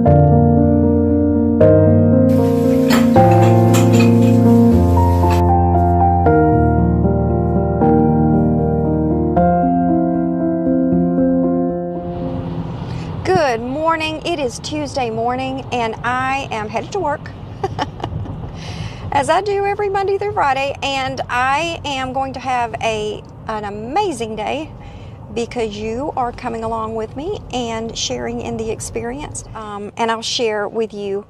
Good morning. It is Tuesday morning and I am headed to work as I do every Monday through Friday, and I am going to have an amazing day because you are coming along with me and sharing in the experience. And I'll share with you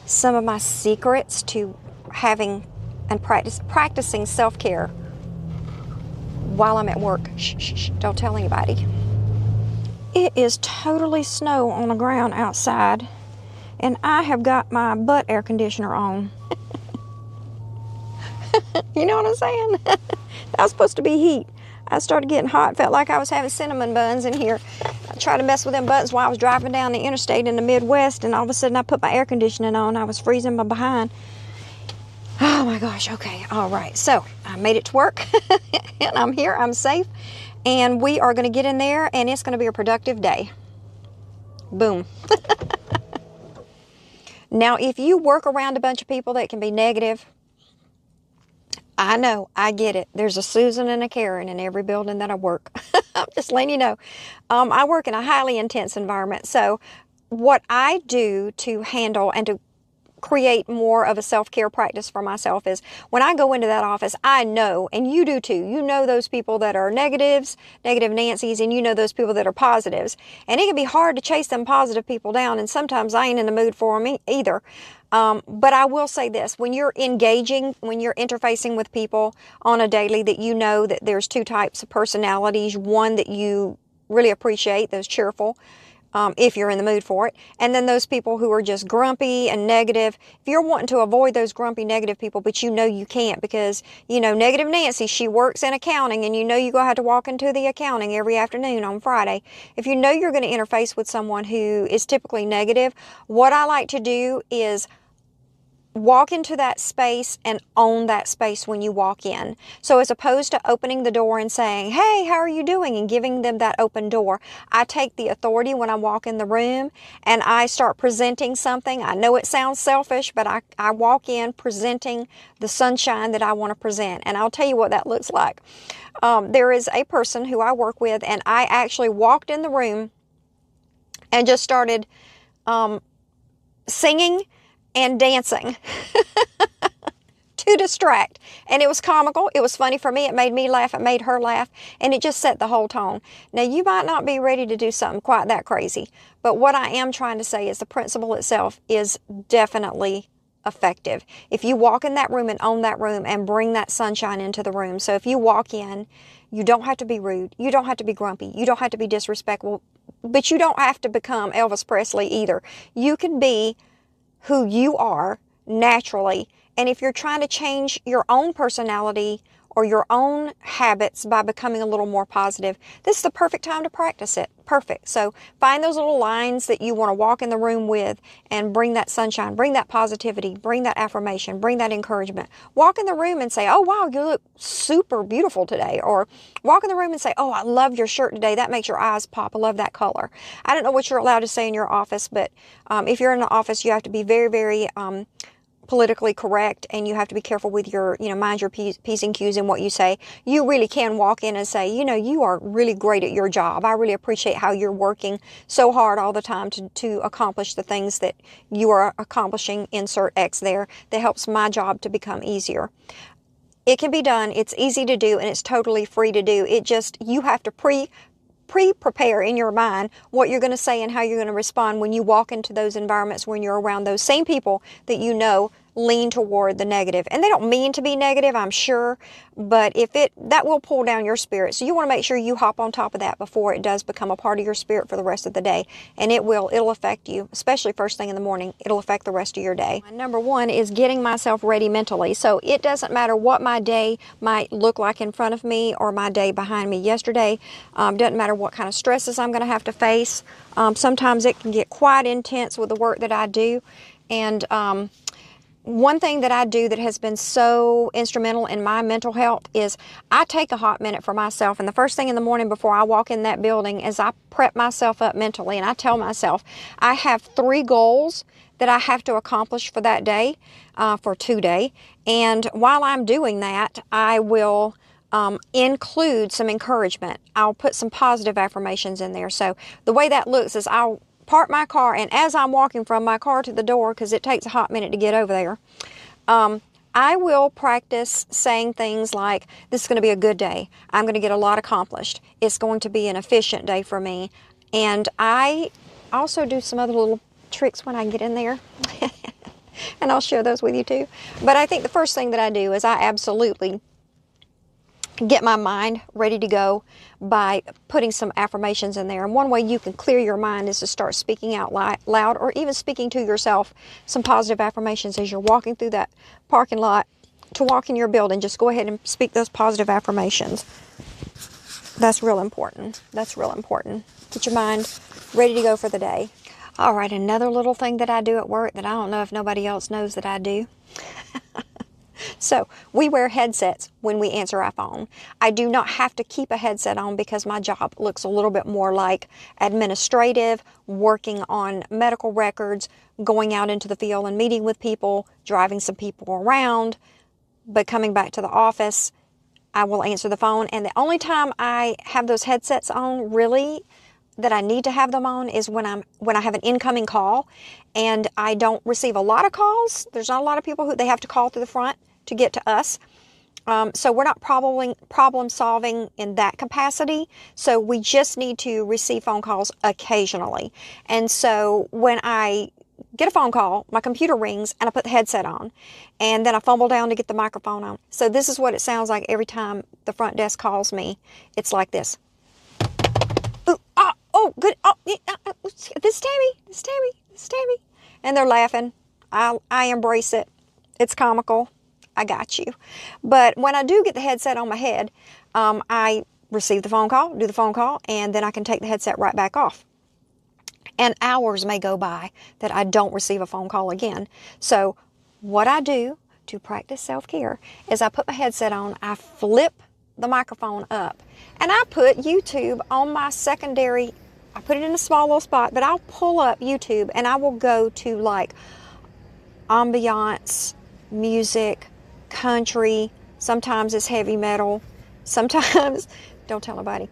some of my secrets to having and practicing self-care while I'm at work. Shh, shh, shh, don't tell anybody. It is totally snow on the ground outside, and I have got my butt air conditioner on. You know what I'm saying? That was supposed to be heat. I started getting hot. Felt like I was having cinnamon buns in here. I tried to mess with them buttons while I was driving down the interstate in the Midwest, and all of a sudden I put my air conditioning on. I was freezing my behind. Oh my gosh. Okay. All right. So I made it to work, and I'm here. I'm safe. And we are going to get in there, and it's going to be a productive day. Boom. Now, if you work around a bunch of people that can be negative, I know, I get it. There's a Susan and a Karen in every building that I work. I'm just letting you know. I work in a highly intense environment. So what I do to handle and to create more of a self-care practice for myself is when I go into that office, I know, and you do too, you know those people that are negatives, negative Nancy's, and you know those people that are positives. And it can be hard to chase them positive people down, and sometimes I ain't in the mood for them either. But I will say this, when you're engaging, when you're interfacing with people on a daily, that you know that there's two types of personalities, one that you really appreciate, those cheerful, if you're in the mood for it. And then those people who are just grumpy and negative. If you're wanting to avoid those grumpy, negative people, but you know you can't because, you know, negative Nancy, she works in accounting, and you know you're going to have to walk into the accounting every afternoon on Friday. If you know you're going to interface with someone who is typically negative, what I like to do is walk into that space and own that space when you walk in. So as opposed to opening the door and saying, hey, how are you doing? And giving them that open door, I take the authority when I walk in the room and I start presenting something. I know it sounds selfish, but I walk in presenting the sunshine that I want to present. And I'll tell you what that looks like. There is a person who I work with, and I actually walked in the room and just started singing and dancing to distract. And it was comical. It was funny for me. It made me laugh. It made her laugh. And it just set the whole tone. Now, you might not be ready to do something quite that crazy. But what I am trying to say is the principle itself is definitely effective. If you walk in that room and own that room and bring that sunshine into the room. So if you walk in, you don't have to be rude. You don't have to be grumpy. You don't have to be disrespectful. But you don't have to become Elvis Presley either. You can be who you are naturally. And if you're trying to change your own personality or your own habits by becoming a little more positive, this is the perfect time to practice it. Perfect. So find those little lines that you want to walk in the room with and bring that sunshine, bring that positivity, bring that affirmation, bring that encouragement. Walk in the room and say, oh, wow, you look super beautiful today. Or walk in the room and say, oh, I love your shirt today. That makes your eyes pop. I love that color. I don't know what you're allowed to say in your office, but if you're in an office, you have to be very, very politically correct, and you have to be careful with your, mind your P's and Q's in what you say. You really can walk in and say, you are really great at your job. I really appreciate how you're working so hard all the time to accomplish the things that you are accomplishing, insert X there, that helps my job to become easier. It can be done. It's easy to do, and it's totally free to do. You have to pre-prepare in your mind what you're going to say and how you're going to respond when you walk into those environments, when you're around those same people that you know lean toward the negative. And they don't mean to be negative, I'm sure, but that will pull down your spirit. So you want to make sure you hop on top of that before it does become a part of your spirit for the rest of the day. And it'll affect you, especially first thing in the morning. It'll affect the rest of your day. Number one is getting myself ready mentally. So it doesn't matter what my day might look like in front of me or my day behind me yesterday. Doesn't matter what kind of stresses I'm going to have to face. Sometimes it can get quite intense with the work that I do. And one thing that I do that has been so instrumental in my mental health is I take a hot minute for myself. And the first thing in the morning before I walk in that building is I prep myself up mentally. And I tell myself I have 3 goals that I have to accomplish for that day, for today. And while I'm doing that, I will include some encouragement. I'll put some positive affirmations in there. So the way that looks is I'll park my car, and as I'm walking from my car to the door, because it takes a hot minute to get over there, I will practice saying things like, this is going to be a good day. I'm going to get a lot accomplished. It's going to be an efficient day for me. And I also do some other little tricks when I get in there. And I'll share those with you too. But I think the first thing that I do is I absolutely get my mind ready to go by putting some affirmations in there. And one way you can clear your mind is to start speaking out loud, or even speaking to yourself some positive affirmations as you're walking through that parking lot to walk in your building. Just go ahead and speak those positive affirmations. That's real important. That's real important. Get your mind ready to go for the day. All right, another little thing that I do at work that I don't know if nobody else knows that I do. So we wear headsets when we answer our phone. I do not have to keep a headset on because my job looks a little bit more like administrative, working on medical records, going out into the field and meeting with people, driving some people around. But coming back to the office, I will answer the phone. And the only time I have those headsets on, really, that I need to have them on is when I have an incoming call and I don't receive a lot of calls. There's not a lot of people who they have to call through the front to get to us. So we're not problem solving in that capacity. So we just need to receive phone calls occasionally. And so when I get a phone call, my computer rings and I put the headset on, and then I fumble down to get the microphone on. So this is what it sounds like every time the front desk calls me. It's like this. Ooh, oh, good. Oh, this is Tammy. This is Tammy. This is Tammy. And they're laughing. I embrace it. It's comical. I got you. But when I do get the headset on my head, I receive the phone call, do the phone call, and then I can take the headset right back off. And hours may go by that I don't receive a phone call again. So what I do to practice self-care is I put my headset on, I flip the microphone up, and I put YouTube on my secondary. I put it in a small little spot, but I'll pull up YouTube and I will go to like ambiance, music, country, sometimes it's heavy metal, sometimes, don't tell nobody,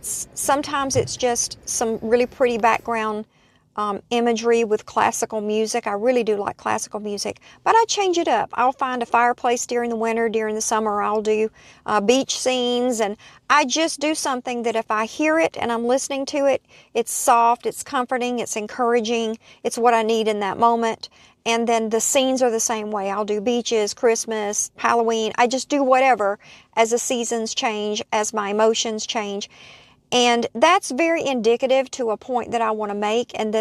sometimes it's just some really pretty background imagery with classical music. I really do like classical music, but I change it up. I'll find a fireplace during the winter, during the summer I'll do beach scenes, and I just do something that if I hear it and I'm listening to it, it's soft, it's comforting, it's encouraging, it's what I need in that moment. And then the scenes are the same way. I'll do beaches, Christmas, Halloween. I just do whatever as the seasons change, as my emotions change. And that's very indicative to a point that I want to make. And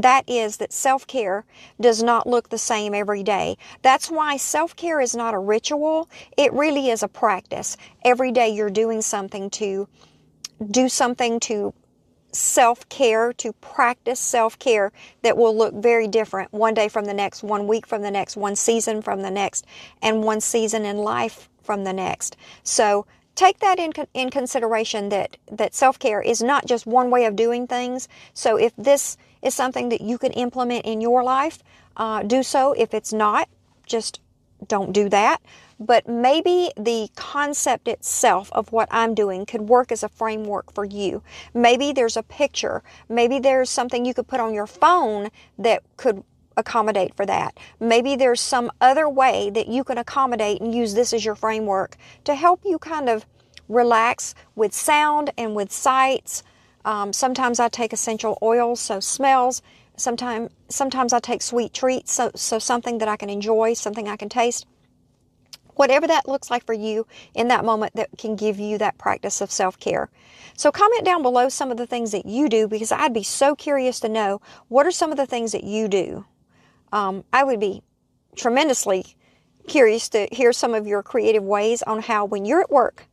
that is that self-care does not look the same every day. That's why self-care is not a ritual. It really is a practice. Every day you're doing something to do something to self-care, to practice self-care that will look very different one day from the next, 1 week from the next, one season from the next, and one season in life from the next. So take that in consideration, that self-care is not just one way of doing things. So if this is something that you can implement in your life, do so. If it's not, just don't do that. But maybe the concept itself of what I'm doing could work as a framework for you. Maybe there's a picture. Maybe there's something you could put on your phone that could accommodate for that. Maybe there's some other way that you can accommodate and use this as your framework to help you kind of relax with sound and with sights. Sometimes I take essential oils, so smells. Sometimes I take sweet treats, so something that I can enjoy, something I can taste. Whatever that looks like for you in that moment that can give you that practice of self-care. So comment down below some of the things that you do, because I'd be so curious to know, what are some of the things that you do? I would be tremendously curious to hear some of your creative ways on how, when you're at work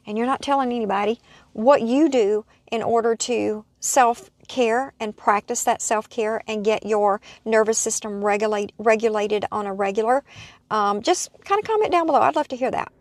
and you're not telling anybody, what you do in order to self-care and practice that self-care and get your nervous system regulated on a regular, just kind of comment down below. I'd love to hear that.